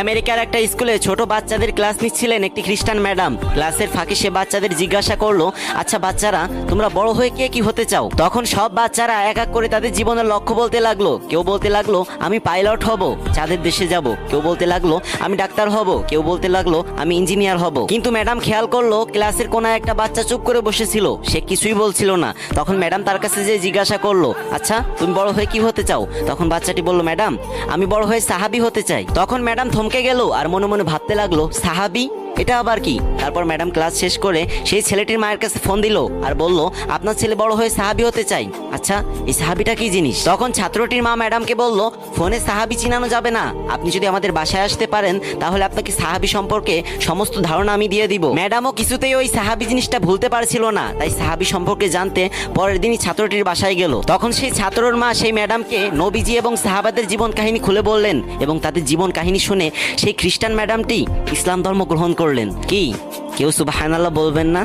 আমেরিকার একটা স্কুলে ছোট বাচ্চাদের ক্লাস নিচ্ছিলেন একটি খ্রিস্টান ম্যাডাম। ক্লাসের ফাঁকে সে বাচ্চাদের জিজ্ঞাসা করলো, আচ্ছা বাচ্চারা, তোমরা বড় হয়ে কে কি হতে চাও? তখন সব বাচ্চারা এক এক করে তাদের জীবনের লক্ষ্য বলতে লাগলো। কেউ বলতে লাগলো আমি পাইলট হব, চাঁদের দেশে যাব। কেউ বলতে লাগলো আমি ডাক্তার হব। কেউ বলতে লাগলো আমি ইঞ্জিনিয়ার হব। কিন্তু ম্যাডাম খেয়াল করলো ক্লাসের কোনায় একটা বাচ্চা চুপ করে বসেছিল, সে কিছুই বলছিল না। তখন ম্যাডাম তার কাছে যে জিজ্ঞাসা করলো, আচ্ছা তুমি বড় হয়ে কি হতে চাও? তখন বাচ্চাটি বলল, ম্যাডাম আমি বড় হয়ে সাহাবী হতে চাই। তখন ম্যাডাম থমকে গেল আর মনে মনে ভাবতে লাগলো, সাহাবী, এটা আবার কি? তারপর ম্যাডাম ক্লাস শেষ করে সেই ছেলেটির মায়ের কাছে ফোন দিল আর বলল, আপনার ছেলে বড় হয়ে সাহাবী হতে চাই। আচ্ছা এই সাহাবীটা কি জিনিস? তখন ছাত্রটির মা ম্যাডামকে বলল, ফোনে সাহাবী চিনানো যাবে না, আপনি যদি আমাদের বাসায় আসতে পারেন তাহলে আপনাকে সাহাবী সম্পর্কে সমস্ত ধারণা আমি দিয়ে দিব। ম্যাডামও কিছুতেই ওই সাহাবী জিনিসটা ভুলতে পারছিল না, তাই সাহাবী সম্পর্কে জানতে পরের দিনই ছাত্রটির বাসায় গেল। তখন সেই ছাত্রর মা সেই ম্যাডামকে নবীজি এবং সাহাবাদের জীবন কাহিনী খুলে বললেন এবং তাদের জীবন কাহিনী শুনে সেই খ্রিস্টান ম্যাডামটি ইসলাম ধর্ম গ্রহণ করলেন। কি কেউ সুবহানাল্লাহ বলবেন না?